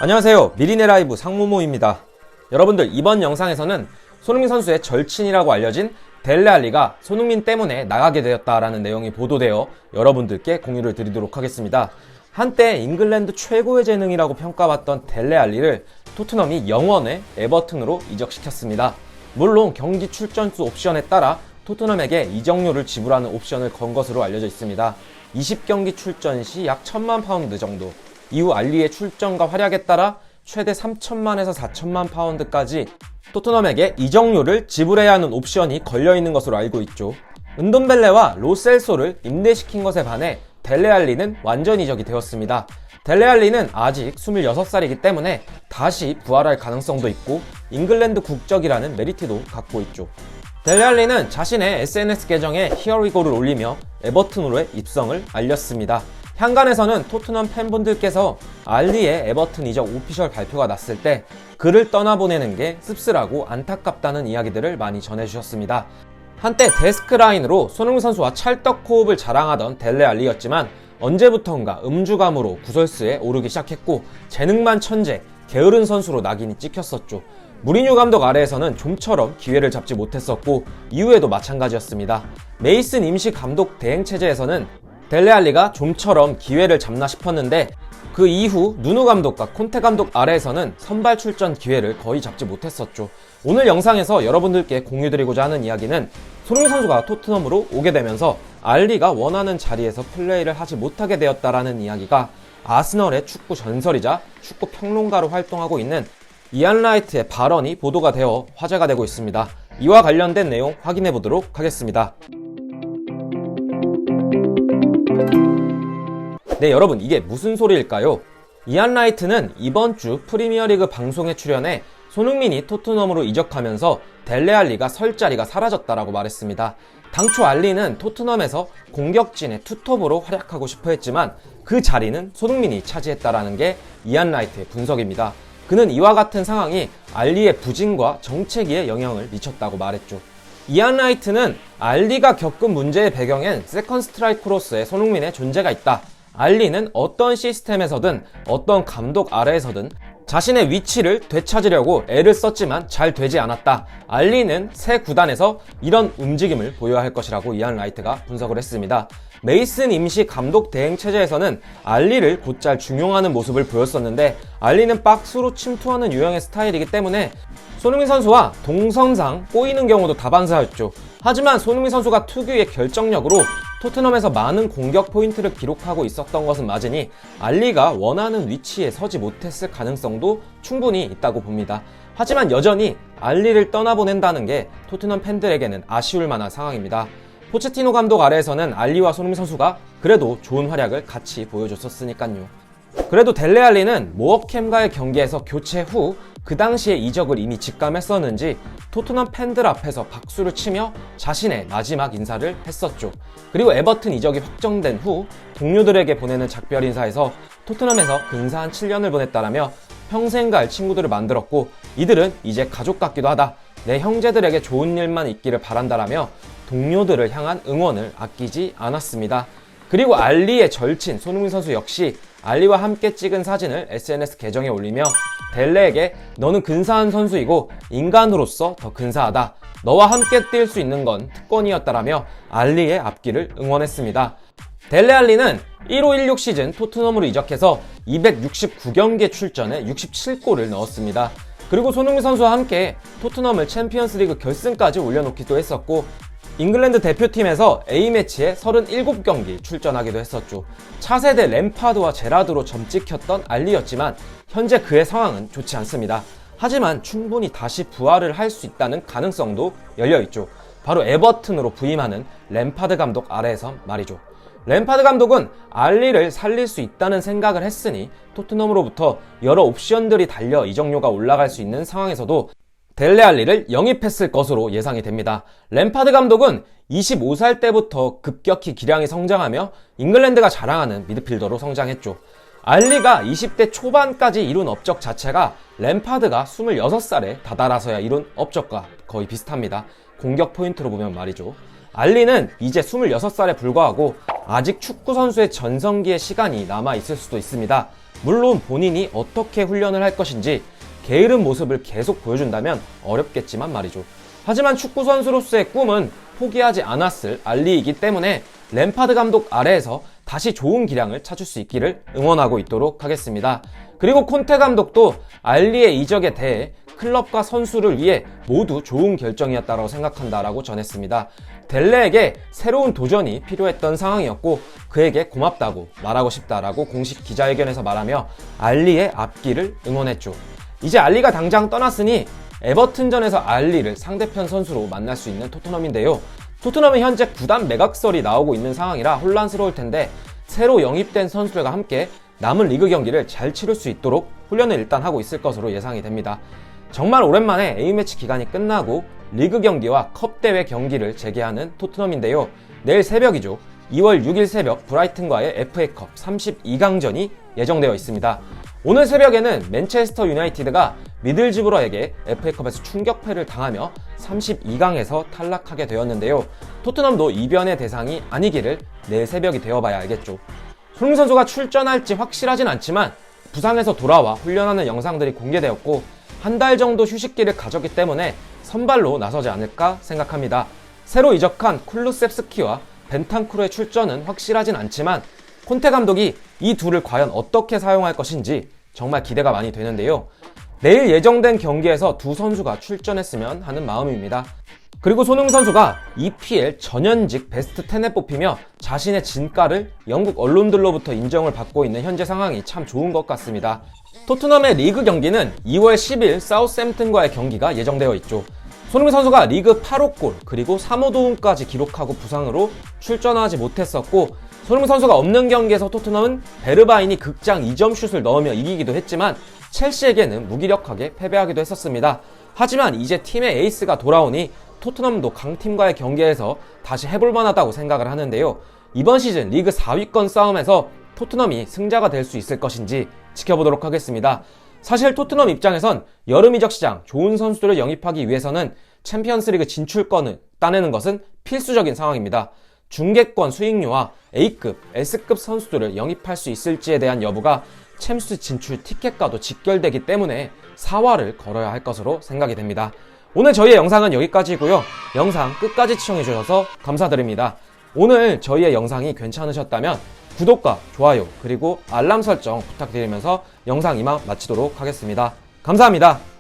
안녕하세요. 미리네 라이브 상무모입니다. 여러분들, 이번 영상에서는 손흥민 선수의 절친이라고 알려진 델레 알리가 손흥민 때문에 나가게 되었다라는 내용이 보도되어 여러분들께 공유를 드리도록 하겠습니다. 한때 잉글랜드 최고의 재능이라고 평가받던 델레 알리를 토트넘이 영원의 에버튼으로 이적시켰습니다. 물론 경기 출전수 옵션에 따라 토트넘에게 이적료를 지불하는 옵션을 건 것으로 알려져 있습니다. 20경기 출전 시 약 1000만 파운드 정도, 이후 알리의 출전과 활약에 따라 최대 3천만에서 4천만 파운드까지 토트넘에게 이적료를 지불해야 하는 옵션이 걸려있는 것으로 알고 있죠. 은돈벨레와 로셀소를 임대시킨 것에 반해 델레 알리는 완전 이적이 되었습니다. 델레 알리는 아직 26살이기 때문에 다시 부활할 가능성도 있고 잉글랜드 국적이라는 메리트도 갖고 있죠. 델레 알리는 자신의 SNS 계정에 Here we go를 올리며 에버튼으로의 입성을 알렸습니다. 향간에서는 토트넘 팬분들께서 알리의 에버튼 이적 오피셜 발표가 났을 때 그를 떠나보내는 게 씁쓸하고 안타깝다는 이야기들을 많이 전해주셨습니다. 한때 데스크라인으로 손흥민 선수와 찰떡 호흡을 자랑하던 델레 알리였지만 언제부턴가 음주감으로 구설수에 오르기 시작했고 재능만 천재, 게으른 선수로 낙인이 찍혔었죠. 무리뉴 감독 아래에서는 좀처럼 기회를 잡지 못했었고 이후에도 마찬가지였습니다. 메이슨 임시 감독 대행 체제에서는 델레 알리가 좀처럼 기회를 잡나 싶었는데 그 이후 누누 감독과 콘테 감독 아래에서는 선발 출전 기회를 거의 잡지 못했었죠. 오늘 영상에서 여러분들께 공유드리고자 하는 이야기는 손흥민 선수가 토트넘으로 오게 되면서 알리가 원하는 자리에서 플레이를 하지 못하게 되었다라는 이야기가 아스널의 축구 전설이자 축구 평론가로 활동하고 있는 이안 라이트의 발언이 보도가 되어 화제가 되고 있습니다. 이와 관련된 내용 확인해 보도록 하겠습니다. 네, 여러분, 이게 무슨 소리일까요? 이안 라이트는 이번 주 프리미어리그 방송에 출연해 손흥민이 토트넘으로 이적하면서 델레 알리가 설 자리가 사라졌다라고 말했습니다. 당초 알리는 토트넘에서 공격진의 투톱으로 활약하고 싶어 했지만 그 자리는 손흥민이 차지했다라는 게 이안 라이트의 분석입니다. 그는 이와 같은 상황이 알리의 부진과 정체기에 영향을 미쳤다고 말했죠. 이안 라이트는 알리가 겪은 문제의 배경엔 세컨 스트라이크로서의 손흥민의 존재가 있다. 알리는 어떤 시스템에서든 어떤 감독 아래에서든 자신의 위치를 되찾으려고 애를 썼지만 잘 되지 않았다. 알리는 새 구단에서 이런 움직임을 보여야 할 것이라고 이안 라이트가 분석을 했습니다. 메이슨 임시 감독 대행 체제에서는 알리를 곧잘 중용하는 모습을 보였었는데 알리는 박스로 침투하는 유형의 스타일이기 때문에 손흥민 선수와 동선상 꼬이는 경우도 다반사였죠. 하지만 손흥민 선수가 특유의 결정력으로 토트넘에서 많은 공격 포인트를 기록하고 있었던 것은 맞으니 알리가 원하는 위치에 서지 못했을 가능성도 충분히 있다고 봅니다. 하지만 여전히 알리를 떠나보낸다는 게 토트넘 팬들에게는 아쉬울 만한 상황입니다. 포체티노 감독 아래에서는 알리와 손흥민 선수가 그래도 좋은 활약을 같이 보여줬었으니까요. 그래도 델레 알리는 모어캠과의 경기에서 교체 후 그 당시에 이적을 이미 직감했었는지 토트넘 팬들 앞에서 박수를 치며 자신의 마지막 인사를 했었죠. 그리고 에버튼 이적이 확정된 후 동료들에게 보내는 작별 인사에서 토트넘에서 근사한 7년을 보냈다라며 평생 갈 친구들을 만들었고 이들은 이제 가족 같기도 하다. 내 형제들에게 좋은 일만 있기를 바란다라며 동료들을 향한 응원을 아끼지 않았습니다. 그리고 알리의 절친 손흥민 선수 역시 알리와 함께 찍은 사진을 SNS 계정에 올리며 델레에게 너는 근사한 선수이고 인간으로서 더 근사하다. 너와 함께 뛸 수 있는 건 특권이었다라며 알리의 앞길을 응원했습니다. 델레 알리는 15-16 시즌 토트넘으로 이적해서 269경기에 출전해 67골을 넣었습니다. 그리고 손흥민 선수와 함께 토트넘을 챔피언스리그 결승까지 올려놓기도 했었고 잉글랜드 대표팀에서 A매치에 37경기 출전하기도 했었죠. 차세대 램파드와 제라드로 점찍혔던 알리였지만 현재 그의 상황은 좋지 않습니다. 하지만 충분히 다시 부활을 할 수 있다는 가능성도 열려있죠. 바로 에버튼으로 부임하는 램파드 감독 아래에서 말이죠. 램파드 감독은 알리를 살릴 수 있다는 생각을 했으니 토트넘으로부터 여러 옵션들이 달려 이적료가 올라갈 수 있는 상황에서도 델레 알리를 영입했을 것으로 예상이 됩니다. 램파드 감독은 25살 때부터 급격히 기량이 성장하며 잉글랜드가 자랑하는 미드필더로 성장했죠. 알리가 20대 초반까지 이룬 업적 자체가 램파드가 26살에 다다라서야 이룬 업적과 거의 비슷합니다. 공격 포인트로 보면 말이죠. 알리는 이제 26살에 불과하고 아직 축구 선수의 전성기의 시간이 남아 있을 수도 있습니다. 물론 본인이 어떻게 훈련을 할 것인지 게으른 모습을 계속 보여준다면 어렵겠지만 말이죠. 하지만 축구 선수로서의 꿈은 포기하지 않았을 알리이기 때문에 램파드 감독 아래에서 다시 좋은 기량을 찾을 수 있기를 응원하고 있도록 하겠습니다. 그리고 콘테 감독도 알리의 이적에 대해 클럽과 선수를 위해 모두 좋은 결정이었다고 생각한다라고 전했습니다. 델레에게 새로운 도전이 필요했던 상황이었고 그에게 고맙다고 말하고 싶다라고 공식 기자회견에서 말하며 알리의 앞길을 응원했죠. 이제 알리가 당장 떠났으니 에버튼전에서 알리를 상대편 선수로 만날 수 있는 토트넘인데요. 토트넘은 현재 구단 매각설이 나오고 있는 상황이라 혼란스러울 텐데 새로 영입된 선수들과 함께 남은 리그 경기를 잘 치를 수 있도록 훈련을 일단 하고 있을 것으로 예상이 됩니다. 정말 오랜만에 A매치 기간이 끝나고 리그 경기와 컵 대회 경기를 재개하는 토트넘인데요. 내일 새벽이죠. 2월 6일 새벽 브라이튼과의 FA컵 32강전이 예정되어 있습니다. 오늘 새벽에는 맨체스터 유나이티드가 미들즈브러에게 FA컵에서 충격패를 당하며 32강에서 탈락하게 되었는데요. 토트넘도 이변의 대상이 아니기를 내일 새벽이 되어봐야 알겠죠. 손흥민 선수가 출전할지 확실하진 않지만 부상에서 돌아와 훈련하는 영상들이 공개되었고 한 달 정도 휴식기를 가졌기 때문에 선발로 나서지 않을까 생각합니다. 새로 이적한 쿨루셉스키와 벤탄쿠르의 출전은 확실하진 않지만 콘테 감독이 이 둘을 과연 어떻게 사용할 것인지 정말 기대가 많이 되는데요. 내일 예정된 경기에서 두 선수가 출전했으면 하는 마음입니다. 그리고 손흥민 선수가 EPL 전현직 베스트 10에 뽑히며 자신의 진가를 영국 언론들로부터 인정을 받고 있는 현재 상황이 참 좋은 것 같습니다. 토트넘의 리그 경기는 2월 10일 사우스햄튼과의 경기가 예정되어 있죠. 손흥민 선수가 리그 8호 골 그리고 3호 도움까지 기록하고 부상으로 출전하지 못했었고 손흥민 선수가 없는 경기에서 토트넘은 베르바인이 극장 2점 슛을 넣으며 이기기도 했지만 첼시에게는 무기력하게 패배하기도 했었습니다. 하지만 이제 팀의 에이스가 돌아오니 토트넘도 강팀과의 경기에서 다시 해볼 만하다고 생각을 하는데요. 이번 시즌 리그 4위권 싸움에서 토트넘이 승자가 될 수 있을 것인지 지켜보도록 하겠습니다. 사실 토트넘 입장에선 여름 이적 시장 좋은 선수들을 영입하기 위해서는 챔피언스리그 진출권을 따내는 것은 필수적인 상황입니다. 중계권 수익료와 A급, S급 선수들을 영입할 수 있을지에 대한 여부가 챔스 진출 티켓과도 직결되기 때문에 사활을 걸어야 할 것으로 생각이 됩니다. 오늘 저희의 영상은 여기까지고요. 영상 끝까지 시청해주셔서 감사드립니다. 오늘 저희의 영상이 괜찮으셨다면 구독과 좋아요 그리고 알람 설정 부탁드리면서 영상 이만 마치도록 하겠습니다. 감사합니다.